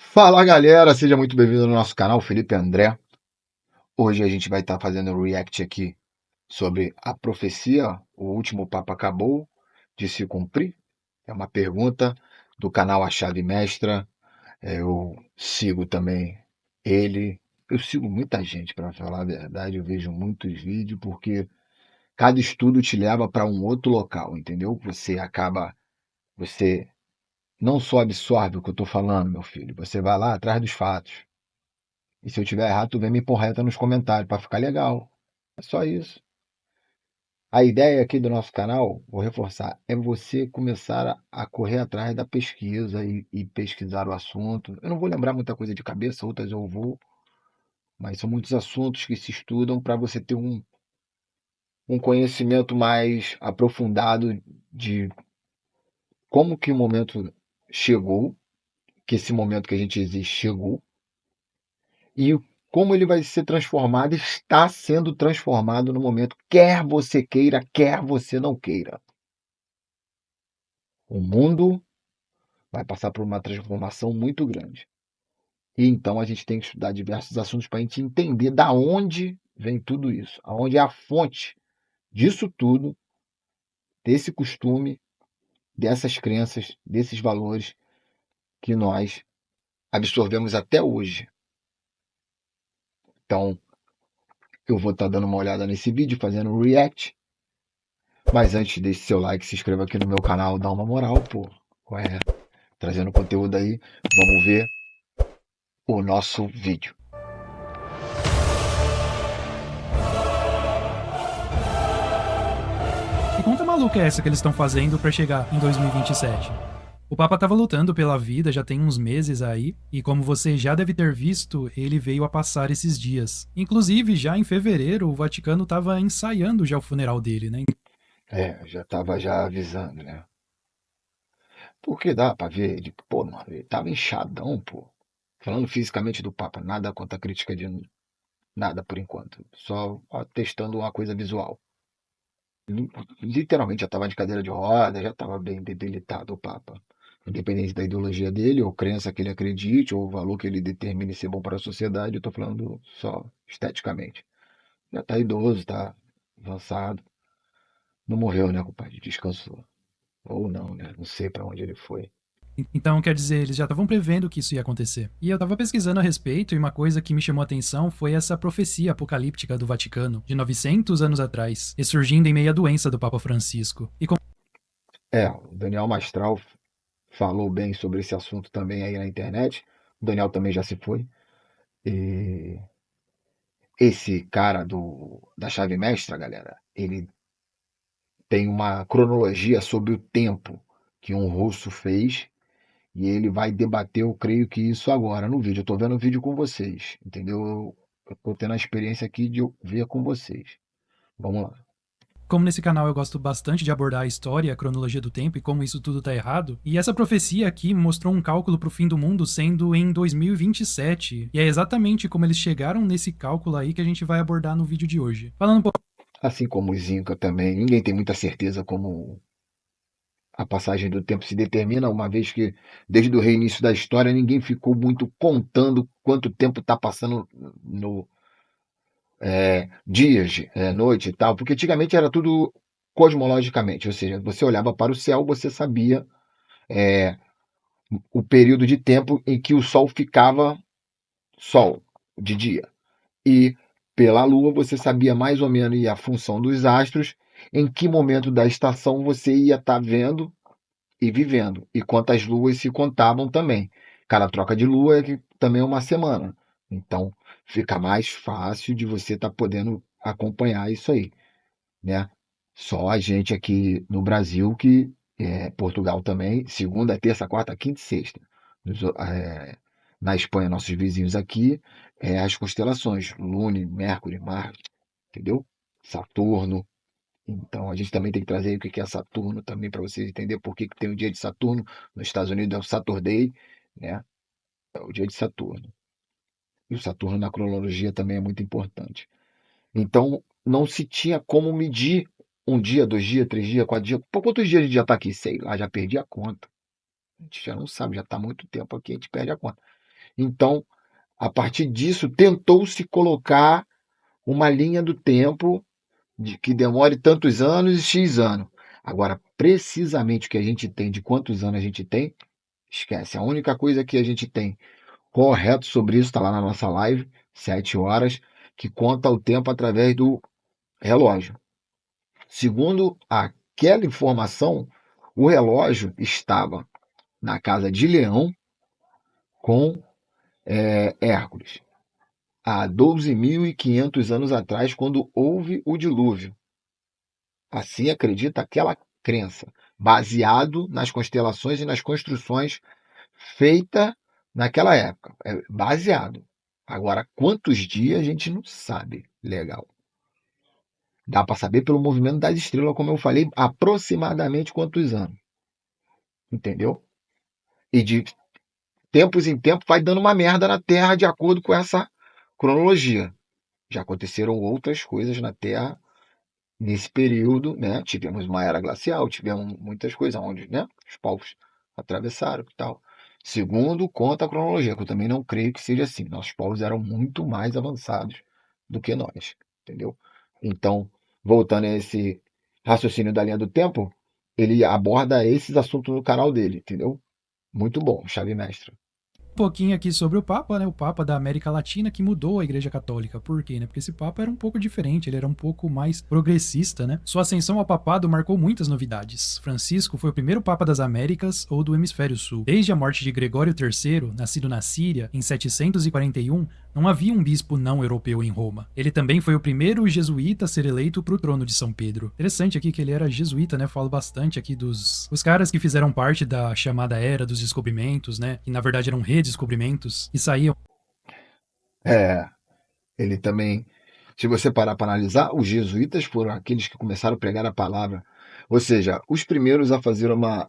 Fala galera, seja muito bem-vindo ao nosso canal, Felipe André. Hoje a gente vai estar fazendo um react aqui sobre a profecia, o último Papa acabou de se cumprir. É uma pergunta do canal A Chave Mestra. Eu sigo também ele. Eu sigo muita gente, para falar a verdade. Eu vejo muitos vídeos porque cada estudo te leva para um outro local, entendeu? Você não só absorve o que eu estou falando, meu filho. Você vai lá atrás dos fatos. E se eu tiver errado, tu vem me porreta nos comentários para ficar legal. É só isso. A ideia aqui do nosso canal, vou reforçar, é você começar a correr atrás da pesquisa e pesquisar o assunto. Eu não vou lembrar muita coisa de cabeça, outras eu vou, mas são muitos assuntos que se estudam para você ter um conhecimento mais aprofundado de como que o momento chegou, que esse momento que a gente existe chegou, e como ele vai ser transformado, está sendo transformado no momento, quer você queira, quer você não queira. O mundo vai passar por uma transformação muito grande. E então a gente tem que estudar diversos assuntos para a gente entender da onde vem tudo isso, aonde é a fonte disso tudo, desse costume, dessas crenças, desses valores que nós absorvemos até hoje. Então, eu vou estar dando uma olhada nesse vídeo, fazendo um react. Mas antes, deixe seu like, se inscreva aqui no meu canal, dá uma moral, pô. Qual é? Trazendo conteúdo aí. Vamos ver o nosso vídeo. Que conta maluca é essa que eles estão fazendo pra chegar em 2027? O Papa tava lutando pela vida já tem uns meses aí, e como você já deve ter visto, ele veio a passar esses dias. Inclusive, já em fevereiro, o Vaticano tava ensaiando já o funeral dele, né? Já tava já avisando, né? Porque dá pra ver, ele, pô, mano, ele tava inchadão, pô. Falando fisicamente do Papa, nada contra a crítica de nada por enquanto. Só testando uma coisa visual. Literalmente já tava de cadeira de roda, já tava bem debilitado o Papa. Independente da ideologia dele, ou crença que ele acredite, ou o valor que ele determine ser bom para a sociedade, eu tô falando só esteticamente. Já tá idoso, tá avançado. Não morreu, né, compadre? Descansou. Ou não, né? Não sei para onde ele foi. Então, quer dizer, eles já estavam prevendo que isso ia acontecer. E eu tava pesquisando a respeito, e uma coisa que me chamou a atenção foi essa profecia apocalíptica do Vaticano, de 900 anos atrás, ressurgindo em meio à doença do Papa Francisco. E O Daniel Mastral falou bem sobre esse assunto também aí na internet. O Daniel também já se foi. E esse cara da chave mestra, galera, ele tem uma cronologia sobre o tempo que um russo fez e ele vai debater, eu creio que isso agora no vídeo. Eu tô vendo o vídeo com vocês, entendeu? Eu tô tendo a experiência aqui de eu ver com vocês. Vamos lá. como nesse canal eu gosto bastante de abordar a história, a cronologia do tempo e como isso tudo tá errado, e essa profecia aqui mostrou um cálculo pro fim do mundo sendo em 2027. E é exatamente como eles chegaram nesse cálculo aí que a gente vai abordar no vídeo de hoje. Falando um pouco. Assim como os Inca também, ninguém tem muita certeza como a passagem do tempo se determina, uma vez que desde o reinício da história ninguém ficou muito contando quanto tempo está passando no dias, noite e tal, porque antigamente era tudo cosmologicamente, ou seja, você olhava para o céu, você sabia é, o período de tempo em que o Sol ficava Sol de dia. E pela Lua você sabia mais ou menos a função dos astros, em que momento da estação você ia estar vendo e vivendo, e quantas luas se contavam também. Cada troca de lua também é uma semana. Então fica mais fácil de você estar podendo acompanhar isso aí, né? Só a gente aqui no Brasil que Portugal também, segunda, terça, quarta, quinta e sexta. Na Espanha, nossos vizinhos aqui, as constelações, Lune, Mercúrio, Marte, entendeu? Saturno. Então a gente também tem que trazer o que é Saturno também para vocês entenderem por que tem o dia de Saturno. Nos Estados Unidos é o Saturday, né? É o dia de Saturno. E o Saturno na cronologia também é muito importante. Então não se tinha como medir um dia, 2 dias, 3 dias, 4 dias. Por quantos dias a gente já está aqui? Sei lá, já perdi a conta. A gente já não sabe, já está há muito tempo aqui, a gente perde a conta. Então, a partir disso, tentou-se colocar uma linha do tempo de que demore tantos anos e X anos. Agora, precisamente o que a gente tem, de quantos anos a gente tem, esquece. A única coisa que a gente tem correto sobre isso está lá na nossa live, 7 horas, que conta o tempo através do relógio. Segundo aquela informação, o relógio estava na casa de Leão com Hércules, há 12.500 anos atrás, quando houve o dilúvio. Assim acredita aquela crença, baseado nas constelações e nas construções feitas naquela época. É baseado. Agora, quantos dias a gente não sabe. Legal. Dá para saber pelo movimento das estrelas, como eu falei, aproximadamente quantos anos. Entendeu? E de tempos em tempos vai dando uma merda na Terra de acordo com essa cronologia. Já aconteceram outras coisas na Terra nesse período, né? Tivemos uma era glacial, tivemos muitas coisas onde, né? Os povos atravessaram e tal. Segundo conta a cronologia, que eu também não creio que seja assim. Nossos povos eram muito mais avançados do que nós, entendeu? Então, voltando a esse raciocínio da linha do tempo, ele aborda esses assuntos no canal dele, entendeu? Muito bom, chave mestra. Um pouquinho aqui sobre o Papa, né? O Papa da América Latina que mudou a Igreja Católica. Por quê, né? Porque esse Papa era um pouco diferente, ele era um pouco mais progressista, né? Sua ascensão ao papado marcou muitas novidades. Francisco foi o primeiro Papa das Américas ou do Hemisfério Sul. Desde a morte de Gregório III, nascido na Síria, em 741, não havia um bispo não europeu em Roma. Ele também foi o primeiro jesuíta a ser eleito para o trono de São Pedro. Interessante aqui que ele era jesuíta, né? Falo bastante aqui dos os caras que fizeram parte da chamada Era dos Descobrimentos, né? Que na verdade eram redescobrimentos e saíam. É, ele também, se você parar para analisar, os jesuítas foram aqueles que começaram a pregar a palavra, ou seja, os primeiros a fazer uma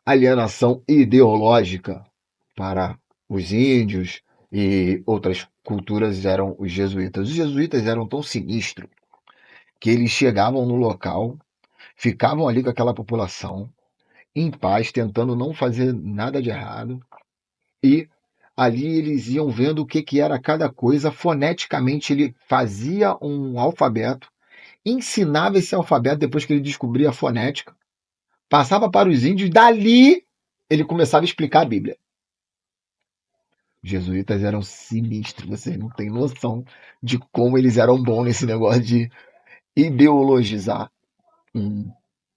alienação ideológica para os índios e outras culturas eram os jesuítas. Os jesuítas eram tão sinistros que eles chegavam no local, ficavam ali com aquela população, em paz, tentando não fazer nada de errado, e ali eles iam vendo o que, que era cada coisa. Foneticamente, ele fazia um alfabeto, ensinava esse alfabeto depois que ele descobria a fonética, passava para os índios, dali ele começava a explicar a Bíblia. Os jesuítas eram sinistros, vocês não têm noção de como eles eram bons nesse negócio de ideologizar um,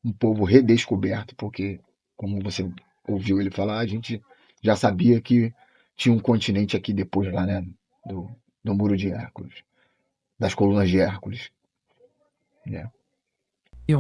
um povo redescoberto, porque, como você ouviu ele falar, a gente já sabia que tinha um continente aqui depois lá, né, do, do muro de Hércules, das colunas de Hércules, né?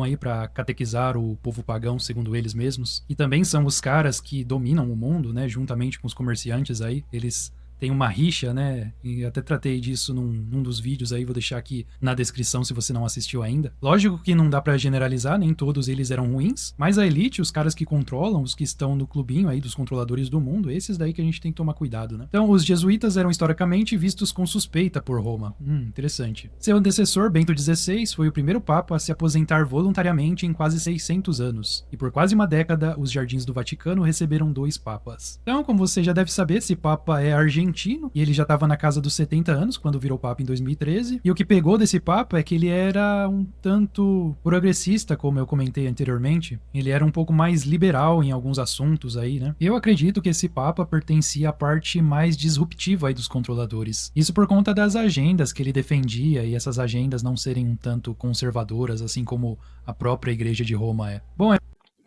Aí para catequizar o povo pagão, segundo eles mesmos, e também são os caras que dominam o mundo, né, juntamente com os comerciantes aí, eles têm uma rixa, né, e até tratei disso num dos vídeos aí, vou deixar aqui na descrição se você não assistiu ainda. Lógico que não dá para generalizar, nem todos eles eram ruins, mas a elite, os caras que controlam, os que estão no clubinho aí dos controladores do mundo, esses daí que a gente tem que tomar cuidado, né. Então, os jesuítas eram historicamente vistos com suspeita por Roma. Interessante. Seu antecessor, Bento XVI, foi o primeiro papa a se aposentar voluntariamente em quase 600 anos, e por quase uma década os jardins do Vaticano receberam 2 papas. Então, como você já deve saber, esse papa é argentino, e ele já estava na casa dos 70 anos quando virou papa em 2013, e o que pegou desse papa é que ele era um tanto progressista, como eu comentei anteriormente, ele era um pouco mais liberal em alguns assuntos aí, né? Eu acredito que esse papa pertencia à parte mais disruptiva aí dos controladores. Isso por conta das agendas que ele defendia, e essas agendas não serem um tanto conservadoras, assim como a própria Igreja de Roma é. Bom,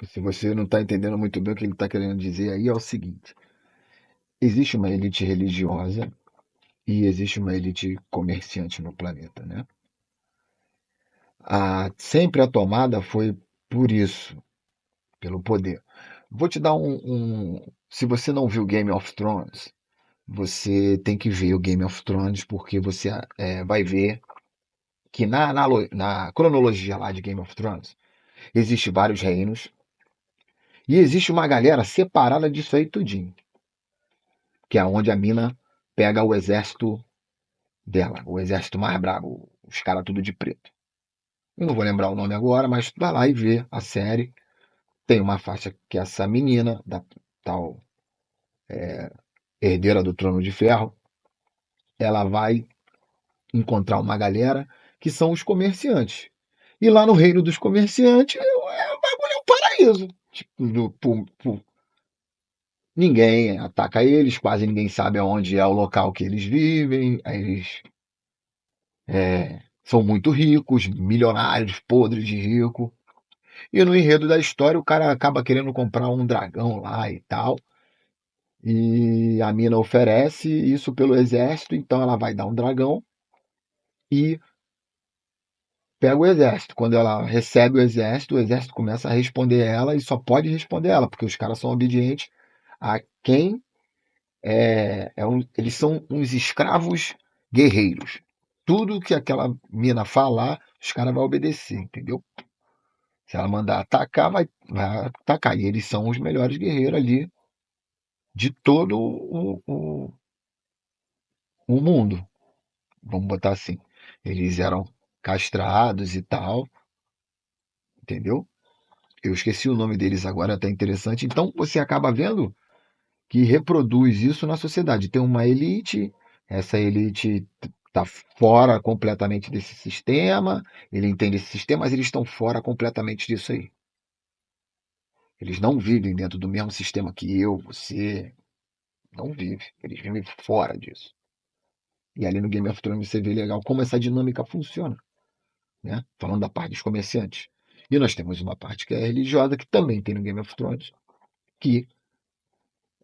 Se você não está entendendo muito bem o que ele está querendo dizer aí, é o seguinte: existe uma elite religiosa e existe uma elite comerciante no planeta, né? Sempre a tomada foi por isso, pelo poder. Vou te dar Se você não viu Game of Thrones, você tem que ver o Game of Thrones, porque você vai ver que na cronologia lá de Game of Thrones, existe vários reinos e existe uma galera separada disso aí tudinho, que é onde a mina pega o exército dela, o exército mais brabo, os caras tudo de preto. Eu não vou lembrar o nome agora, mas tu vai lá e vê a série. Tem uma faixa que é essa menina, da tal herdeira do trono de ferro, ela vai encontrar uma galera que são os comerciantes. E lá no reino dos comerciantes, o bagulho é um paraíso. Tipo, ninguém ataca eles, quase ninguém sabe aonde é o local que eles vivem. Eles são muito ricos, milionários, podres de rico. E no enredo da história, o cara acaba querendo comprar um dragão lá e tal. E a mina oferece isso pelo exército, então ela vai dar um dragão e pega o exército. Quando ela recebe o exército começa a responder ela e só pode responder ela, porque os caras são obedientes a quem eles são uns escravos guerreiros. Tudo que aquela mina falar, os caras vão obedecer, entendeu? Se ela mandar atacar, vai atacar. E eles são os melhores guerreiros ali de todo o mundo, vamos botar assim. Eles eram castrados e tal, entendeu? Eu esqueci o nome deles agora, tá interessante. Então você acaba vendo que reproduz isso na sociedade. Tem uma elite, essa elite está fora completamente desse sistema, ele entende esse sistema, mas eles estão fora completamente disso aí. Eles não vivem dentro do mesmo sistema que eu, você, não vive. Eles vivem fora disso. E ali no Game of Thrones você vê legal como essa dinâmica funciona, né? Falando da parte dos comerciantes. E nós temos uma parte que é religiosa, que também tem no Game of Thrones, que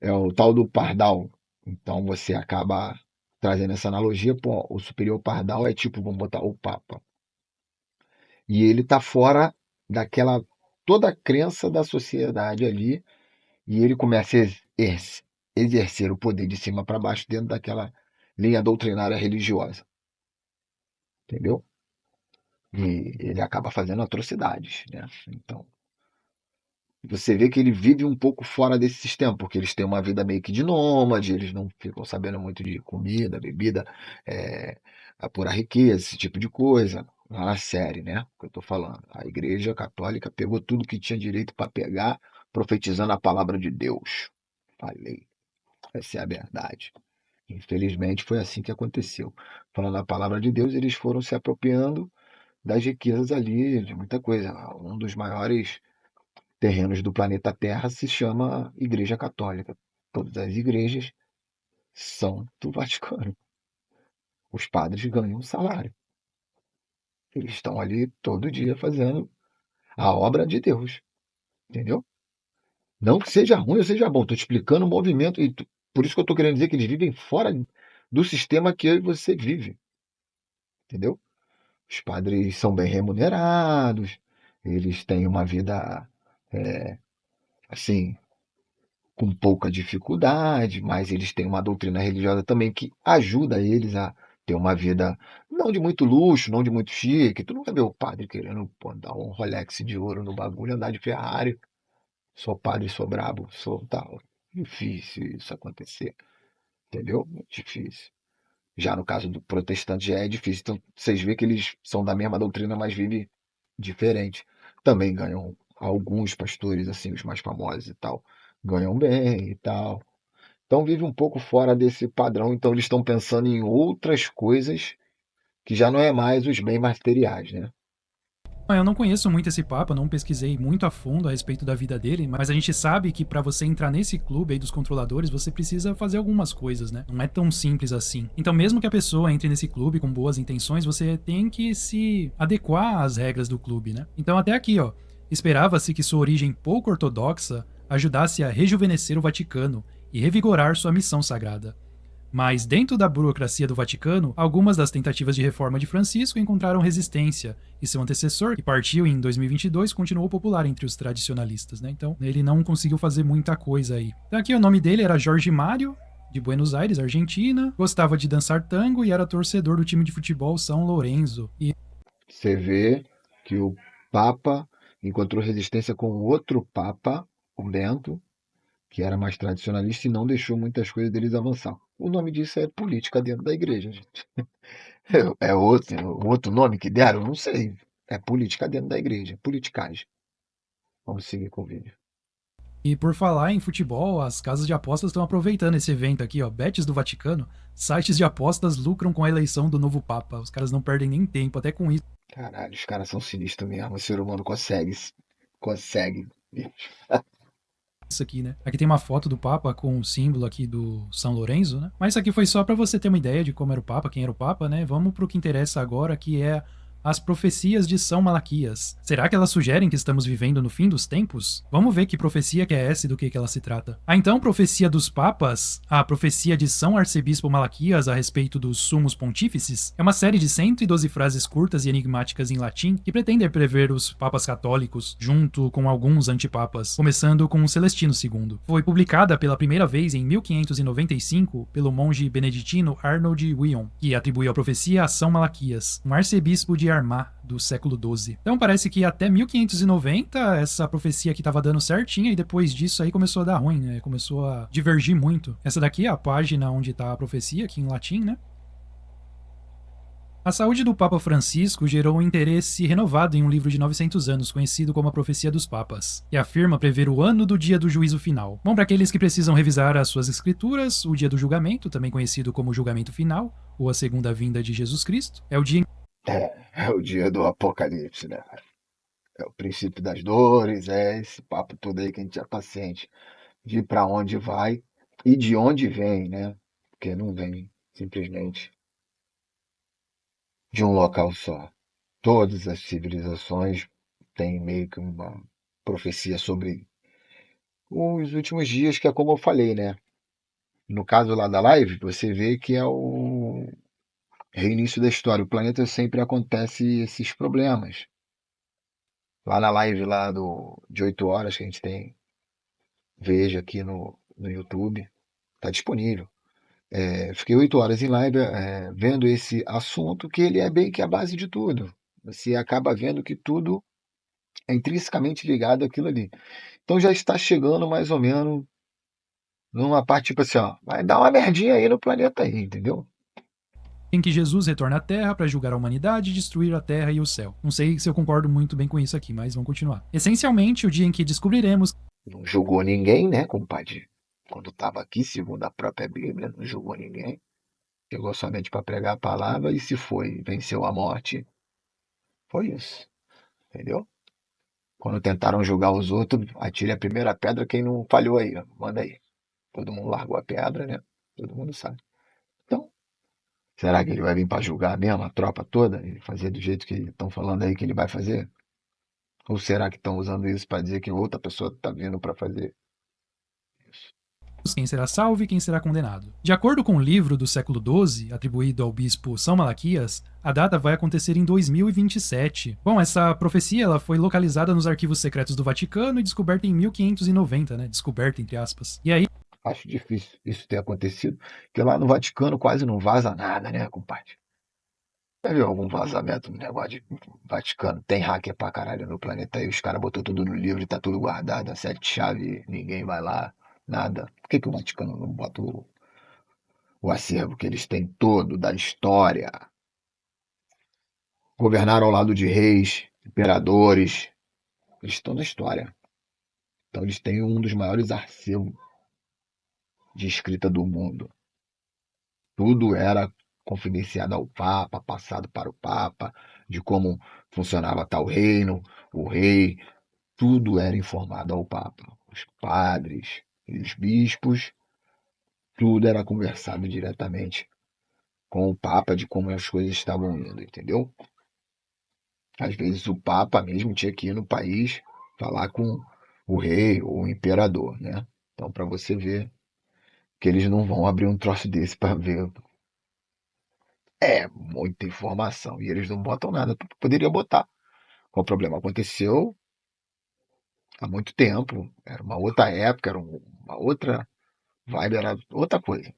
é o tal do Pardal. Então você acaba trazendo essa analogia, pô, o superior Pardal é tipo, vamos botar o Papa. E ele tá fora daquela toda a crença da sociedade ali, e ele começa a exercer o poder de cima para baixo dentro daquela linha doutrinária religiosa, entendeu? E ele acaba fazendo atrocidades, né? Então, você vê que ele vive um pouco fora desse sistema, porque eles têm uma vida meio que de nômade, eles não ficam sabendo muito de comida, bebida, é, a pura riqueza, esse tipo de coisa. Lá na série, né? Que eu tô falando. A Igreja Católica pegou tudo que tinha direito para pegar, profetizando a palavra de Deus. Falei, essa é a verdade. Infelizmente foi assim que aconteceu. Falando a palavra de Deus, eles foram se apropriando das riquezas ali, de muita coisa. Um dos maiores terrenos do planeta Terra se chama Igreja Católica. Todas as igrejas são do Vaticano. Os padres ganham um salário. Eles estão ali todo dia fazendo a obra de Deus. Entendeu? Não que seja ruim ou seja bom. Estou te explicando o movimento. Por isso que eu estou querendo dizer que eles vivem fora do sistema que eu e você vive. Entendeu? Os padres são bem remunerados. Eles têm uma vida assim, com pouca dificuldade, mas eles têm uma doutrina religiosa também que ajuda eles a ter uma vida não de muito luxo, não de muito chique. Tu não vai ver o padre querendo pô, dar um Rolex de ouro no bagulho, andar de Ferrari. Sou padre, sou brabo, sou tal. Difícil isso acontecer, entendeu? Muito difícil. Já no caso do protestante já é difícil. Então, vocês veem que eles são da mesma doutrina, mas vivem diferente. Também ganham alguns pastores, assim, os mais famosos e tal, ganham bem e tal. Então vive um pouco fora desse padrão, então eles estão pensando em outras coisas que já não é mais os bens materiais, né? Eu não conheço muito esse Papa, não pesquisei muito a fundo a respeito da vida dele, mas a gente sabe que para você entrar nesse clube aí dos controladores, você precisa fazer algumas coisas, né? Não é tão simples assim. Então, mesmo que a pessoa entre nesse clube com boas intenções, você tem que se adequar às regras do clube, né? Então, até aqui, ó, esperava-se que sua origem pouco ortodoxa ajudasse a rejuvenescer o Vaticano e revigorar sua missão sagrada. Mas, dentro da burocracia do Vaticano, algumas das tentativas de reforma de Francisco encontraram resistência, e seu antecessor, que partiu em 2022, continuou popular entre os tradicionalistas, né? Então, ele não conseguiu fazer muita coisa aí. Então, aqui o nome dele era Jorge Mário, de Buenos Aires, Argentina, gostava de dançar tango e era torcedor do time de futebol São Lourenço. E Você vê que o Papa encontrou resistência com outro Papa, o Bento, que era mais tradicionalista e não deixou muitas coisas deles avançar. O nome disso é política dentro da igreja, gente. É outro nome que deram? Não sei. É política dentro da igreja, politicagem. Vamos seguir com o vídeo. E por falar em futebol, as casas de apostas estão aproveitando esse evento aqui, ó. Bets do Vaticano. Sites de apostas lucram com a eleição do novo Papa. Os caras não perdem nem tempo, até com Caralho, os caras são sinistros mesmo. O ser humano consegue. Consegue. isso aqui, né? Aqui tem uma foto do Papa com o símbolo aqui do São Lourenço, né? Mas isso aqui foi só para você ter uma ideia de como era o Papa, quem era o Papa, né? Vamos pro que interessa agora, que é as profecias de São Malaquias. Será que elas sugerem que estamos vivendo no fim dos tempos? Vamos ver que profecia que é essa e do que ela se trata. A então profecia dos papas, a profecia de São Arcebispo Malaquias a respeito dos sumos pontífices, é uma série de 112 frases curtas e enigmáticas em latim que pretendem prever os papas católicos, junto com alguns antipapas, começando com Celestino II. Foi publicada pela primeira vez em 1595 pelo monge beneditino Arnold Wion, que atribuiu a profecia a São Malaquias, um arcebispo de Armagh do século XII. Então parece que até 1590 essa profecia aqui estava dando certinha e depois disso aí começou a dar ruim, né? Começou a divergir muito. Essa daqui é a página onde está a profecia, aqui em latim, né? A saúde do Papa Francisco gerou um interesse renovado em um livro de 900 anos, conhecido como a Profecia dos Papas, que afirma prever o ano do dia do juízo final. Bom, para aqueles que precisam revisar as suas escrituras, o dia do julgamento, também conhecido como julgamento final, ou a segunda vinda de Jesus Cristo, é o dia em É o dia do apocalipse, né? É o princípio das dores, é esse papo todo aí que a gente já tá ciente de para onde vai e de onde vem, né? Porque não vem simplesmente de um local só. Todas as civilizações têm meio que uma profecia sobre os últimos dias, que é como eu falei, né? No caso lá da live, você vê que é o reinício da história. O planeta sempre acontece esses problemas. Lá na live lá de 8 horas que a gente tem, veja aqui no YouTube, tá disponível. Fiquei 8 horas em live vendo esse assunto, que ele é bem que a base de tudo. Você acaba vendo que tudo é intrinsecamente ligado àquilo ali. Então já está chegando mais ou menos numa parte tipo assim, ó, vai dar uma merdinha aí no planeta aí, entendeu? que Jesus retorna à Terra para julgar a humanidade e destruir a Terra e o céu. Não sei se eu concordo muito bem com isso aqui, mas vamos continuar. Essencialmente, o dia em que descobriremos Não julgou ninguém, né, compadre? Quando estava aqui, segundo a própria Bíblia, não julgou ninguém. Chegou somente para pregar a palavra e se foi, venceu a morte. Foi isso, entendeu? Quando tentaram julgar os outros, atire a primeira pedra quem não falhou aí, ó. Manda aí. Todo mundo largou a pedra, né? Todo mundo sabe. Então, será que ele vai vir para julgar mesmo a tropa toda e fazer do jeito que estão falando aí que ele vai fazer? Ou será que estão usando isso para dizer que outra pessoa está vindo para fazer isso? quem será salvo e quem será condenado. De acordo com o livro do século XII, atribuído ao bispo São Malaquias, a data vai acontecer em 2027. Bom, essa profecia ela foi localizada nos arquivos secretos do Vaticano e descoberta em 1590, né? Descoberta, entre aspas. E aí, Acho difícil isso ter acontecido, porque lá no Vaticano quase não vaza nada, né, compadre? Já viu algum vazamento no negócio de Vaticano? Tem hacker pra caralho no planeta aí, os caras botou tudo no livro e tá tudo guardado, a sete chave, ninguém vai lá, nada. Por que o Vaticano não bota o acervo que eles têm todo da história? Governaram ao lado de reis, imperadores, eles estão na história. Então eles têm um dos maiores arquivos de escrita do mundo. Tudo era confidenciado ao Papa, passado para o Papa, de como funcionava tal reino, o rei, tudo era informado ao Papa. Os padres e os bispos, tudo era conversado diretamente com o Papa de como as coisas estavam indo, entendeu? Às vezes o Papa mesmo tinha que ir no país falar com o rei ou o imperador, né? Então, para você ver que eles não vão abrir um troço desse para ver. É muita informação. E eles não botam nada. Poderia botar. Qual o problema? Aconteceu há muito tempo. Era uma outra época, era uma outra vibe, era outra coisa.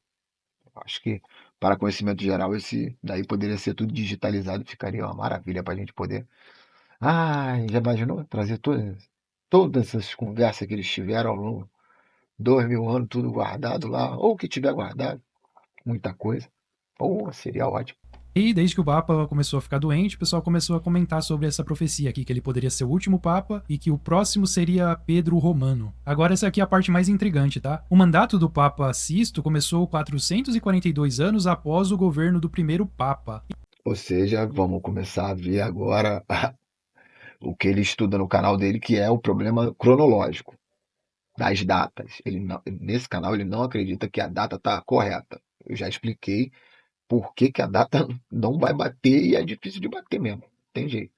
Acho que, para conhecimento geral, esse daí poderia ser tudo digitalizado. Ficaria uma maravilha para a gente poder. Ah, já imaginou trazer todas essas conversas que eles tiveram ao longo 2.000 anos, tudo guardado lá, ou que tiver guardado, muita coisa. Pô, seria ótimo. E desde que o Papa começou a ficar doente, o pessoal começou a comentar sobre essa profecia aqui, que ele poderia ser o último Papa e que o próximo seria Pedro o Romano. Agora essa aqui é a parte mais intrigante, tá? O mandato do Papa Sisto começou 442 anos após o governo do primeiro Papa. Ou seja, vamos começar a ver agora o que ele estuda no canal dele, que é o problema cronológico das datas. Nesse canal ele não acredita que a data está correta. Eu já expliquei por que, que a data não vai bater e é difícil de bater mesmo. Tem jeito.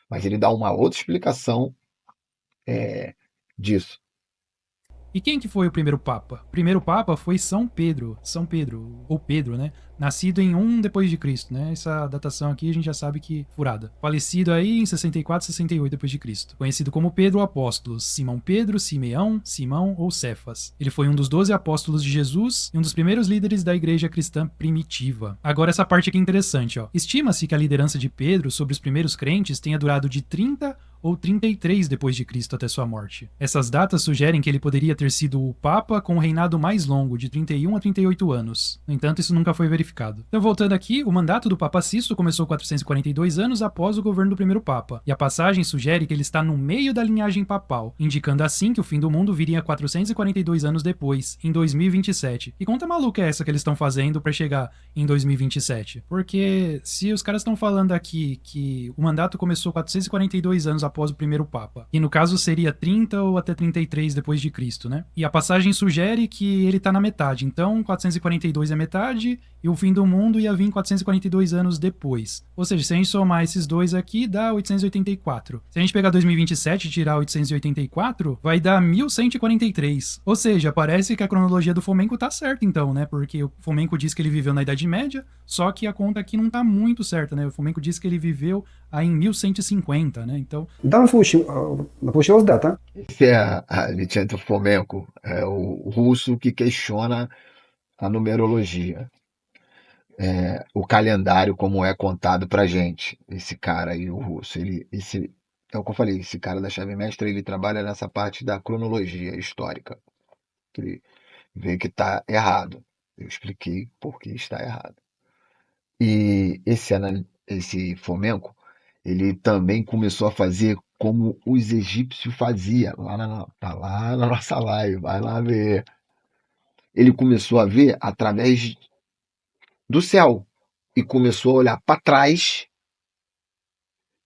Mas ele dá uma outra explicação disso. E quem que foi o primeiro Papa? O primeiro Papa foi São Pedro, ou Pedro, né? Nascido em 1 depois de Cristo, né? Essa datação aqui a gente já sabe que furada. Falecido aí em 64, 68 depois de Cristo. Conhecido como Pedro o Apóstolo, Simão Pedro, Simeão, Simão ou Cefas. Ele foi um dos 12 apóstolos de Jesus e um dos primeiros líderes da igreja cristã primitiva. Agora essa parte aqui é interessante, ó. Estima-se que a liderança de Pedro sobre os primeiros crentes tenha durado de 30 ou 33 depois de Cristo até sua morte. Essas datas sugerem que ele poderia ter sido o Papa com o reinado mais longo, de 31 a 38 anos. No entanto, isso nunca foi verificado. Então, voltando aqui, o mandato do Papa Sisto começou 442 anos após o governo do primeiro Papa, e a passagem sugere que ele está no meio da linhagem papal, indicando assim que o fim do mundo viria 442 anos depois, em 2027. E conta maluca é essa que eles estão fazendo para chegar em 2027? Porque se os caras estão falando aqui que o mandato começou 442 anos após o primeiro Papa, e no caso seria 30 ou até 33 depois de Cristo, né? E a passagem sugere que ele tá na metade, então 442 é metade e o fim do mundo ia vir 442 anos depois. Ou seja, se a gente somar esses dois aqui, dá 884. Se a gente pegar 2027 e tirar 884, vai dar 1143. Ou seja, parece que a cronologia do Fomenko tá certa então, né? Porque o Fomenko diz que ele viveu na Idade Média, só que a conta aqui não tá muito certa, né? O Fomenko diz que ele viveu aí em 1150, né? Então, В данном случае получилась дата. Esse é a Vicente Fomenko, é o russo que questiona a numerologia, o calendário como é contado pra gente. Esse cara aí, o russo, é o que eu falei, esse cara da chave mestra, ele trabalha nessa parte da cronologia histórica. Ele vê que está errado. Eu expliquei por que está errado. E esse Fomenko, ele também começou a fazer como os egípcios faziam, tá lá na nossa live, vai lá ver. Ele começou a ver através do céu e começou a olhar para trás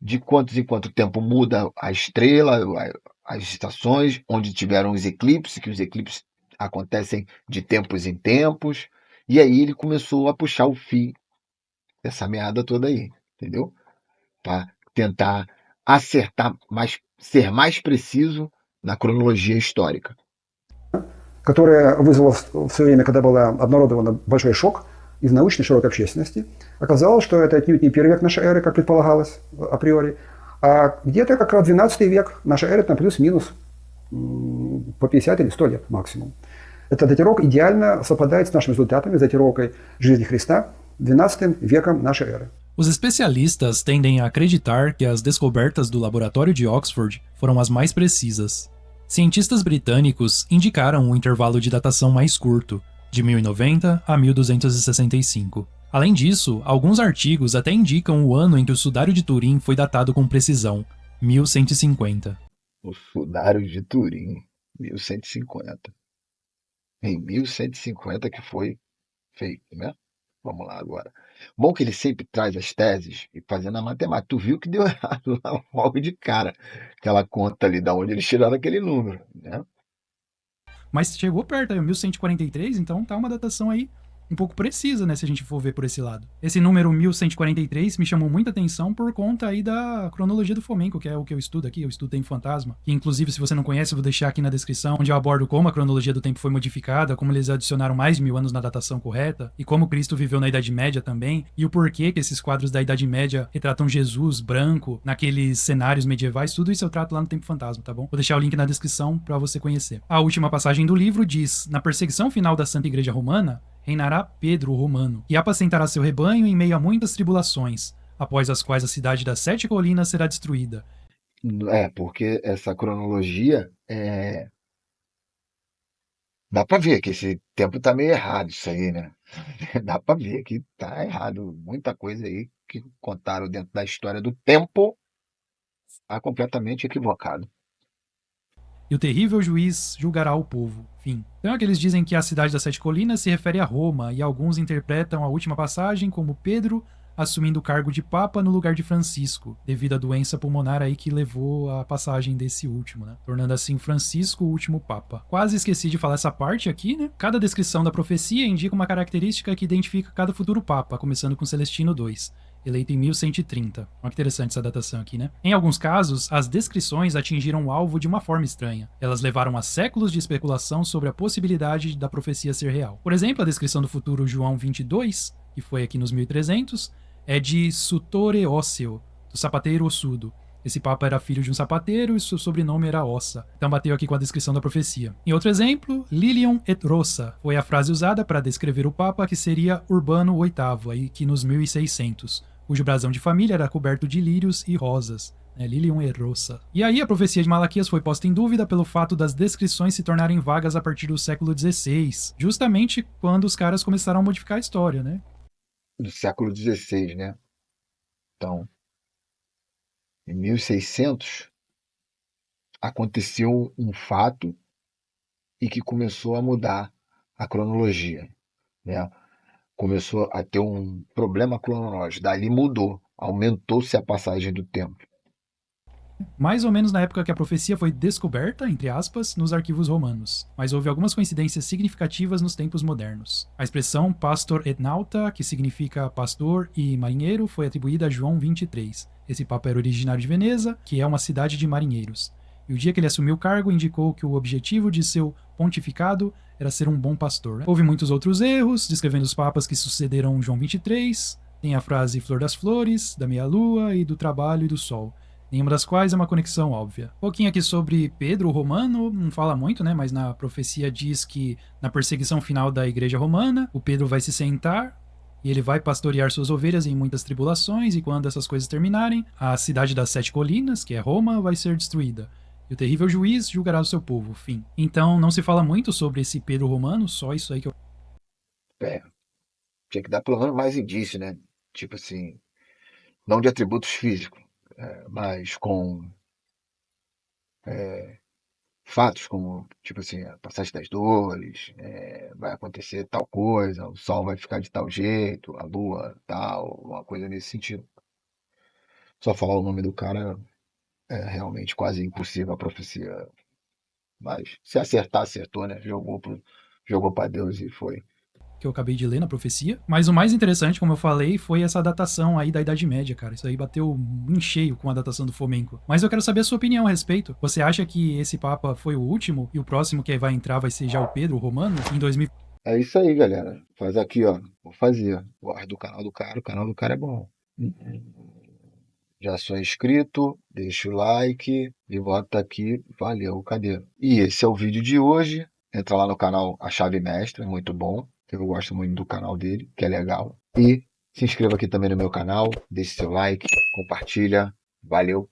de quantos em quanto tempo muda a estrela, as estações, onde tiveram os eclipses, que os eclipses acontecem de tempos em tempos, e aí ele começou a puxar o fio dessa meada toda aí, entendeu? Para tentar acertar, ser mais preciso na cronologia histórica. Которая вызвала в свое время, когда была обнародована, большой шок из научной широкой общественности. Оказалось, что это отнюдь не первый век нашей эры, как предполагалось априори, а где-то как раз 12 век нашей эры, там плюс-минус по 50 или 100 лет максимум. Этот датировок идеально совпадает с нашими результатами, с датировкой жизни Христа 12 веком нашей эры. Os especialistas tendem a acreditar que as descobertas do laboratório de Oxford foram as mais precisas. Cientistas britânicos indicaram um intervalo de datação mais curto, de 1090 a 1265. Além disso, alguns artigos até indicam o ano em que o Sudário de Turim foi datado com precisão, 1150. O Sudário de Turim, 1150. Em 1150 que foi feito, né? Vamos lá agora. Bom que ele sempre traz as teses e fazendo a matemática. Tu viu que deu errado lá logo de cara. Aquela conta ali, da onde eles tiraram aquele número, né? Mas chegou perto, aí, 1143, então tá uma datação aí um pouco precisa, né, se a gente for ver por esse lado. Esse número 1143 me chamou muita atenção por conta aí da cronologia do Fomenko, que é o que eu estudo aqui, eu estudo Tempo Fantasma, que inclusive, se você não conhece, eu vou deixar aqui na descrição, onde eu abordo como a cronologia do tempo foi modificada, como eles adicionaram mais de 1000 anos na datação correta, e como Cristo viveu na Idade Média também, e o porquê que esses quadros da Idade Média retratam Jesus branco, naqueles cenários medievais, tudo isso eu trato lá no Tempo Fantasma, tá bom? Vou deixar o link na descrição pra você conhecer. A última passagem do livro diz, na perseguição final da Santa Igreja Romana, reinará Pedro o Romano, que apacentará seu rebanho em meio a muitas tribulações, após as quais a cidade das 7 colinas será destruída. Porque essa cronologia dá pra ver que esse tempo tá meio errado, isso aí, né? Dá pra ver que tá errado. Muita coisa aí que contaram dentro da história do tempo tá completamente equivocado. E o terrível juiz julgará o povo. Fim. Então é que eles dizem que a cidade das Sete Colinas se refere a Roma, e alguns interpretam a última passagem como Pedro assumindo o cargo de Papa no lugar de Francisco, devido à doença pulmonar aí que levou à passagem desse último, né? Tornando assim Francisco o último Papa. Quase esqueci de falar essa parte aqui, né? Cada descrição da profecia indica uma característica que identifica cada futuro Papa, começando com Celestino II, eleito em 1130. Olha que interessante essa datação aqui, né? Em alguns casos, as descrições atingiram o alvo de uma forma estranha. Elas levaram a séculos de especulação sobre a possibilidade da profecia ser real. Por exemplo, a descrição do futuro João 22, que foi aqui nos 1300, é de Sutore Osseo, do sapateiro ossudo. Esse papa era filho de um sapateiro e seu sobrenome era Ossa. Então bateu aqui com a descrição da profecia. Em outro exemplo, Lilium et Rossa foi a frase usada para descrever o papa que seria Urbano VIII, aí que nos 1600, cujo brasão de família era coberto de lírios e rosas. Lilium et Rossa. E aí a profecia de Malaquias foi posta em dúvida pelo fato das descrições se tornarem vagas a partir do século XVI, justamente quando os caras começaram a modificar a história, né? Do século XVI, né? Então, em 1600, aconteceu um fato e que começou a mudar a cronologia, né? Começou a ter um problema cronológico. Dali mudou, aumentou-se a passagem do tempo. Mais ou menos na época que a profecia foi descoberta, entre aspas, nos arquivos romanos, mas houve algumas coincidências significativas nos tempos modernos. A expressão pastor et nauta, que significa pastor e marinheiro, foi atribuída a João 23. Esse papa era originário de Veneza, que é uma cidade de marinheiros. E o dia que ele assumiu o cargo indicou que o objetivo de seu pontificado era ser um bom pastor. Né? Houve muitos outros erros, descrevendo os papas que sucederam João 23. Tem a frase flor das flores, da meia-lua e do trabalho e do sol. Nenhuma das quais é uma conexão óbvia. Um pouquinho aqui sobre Pedro o Romano, não fala muito, né? Mas na profecia diz que na perseguição final da igreja romana, o Pedro vai se sentar e ele vai pastorear suas ovelhas em muitas tribulações, e quando essas coisas terminarem, a cidade das Sete Colinas, que é Roma, vai ser destruída. E o terrível juiz julgará o seu povo. Fim. Então não se fala muito sobre esse Pedro Romano, só isso aí que eu. É, tinha que dar pelo menos mais indício, né? Tipo assim, não de atributos físicos, mas com fatos como, tipo assim, a passagem das dores, vai acontecer tal coisa, o sol vai ficar de tal jeito, a lua tal, uma coisa nesse sentido. Só falar o nome do cara é realmente quase impossível a profecia. Mas se acertar, acertou, né? Jogou para Deus e foi. Que eu acabei de ler na profecia. Mas o mais interessante, como eu falei, foi essa datação aí da Idade Média, cara. Isso aí bateu em cheio com a datação do Fomenko. Mas eu quero saber a sua opinião a respeito. Você acha que esse Papa foi o último e o próximo que vai entrar vai ser já o Pedro, o Romano, em 2000? É isso aí, galera. Faz aqui, ó. Vou fazer. Gosto do canal do cara. O canal do cara é bom. Já sou inscrito, deixa o like e volta aqui. Valeu, cadê? E esse é o vídeo de hoje. Entra lá no canal A Chave Mestra, é muito bom. Eu gosto muito do canal dele, que é legal. E se inscreva aqui também no meu canal, deixe seu like, compartilha. Valeu!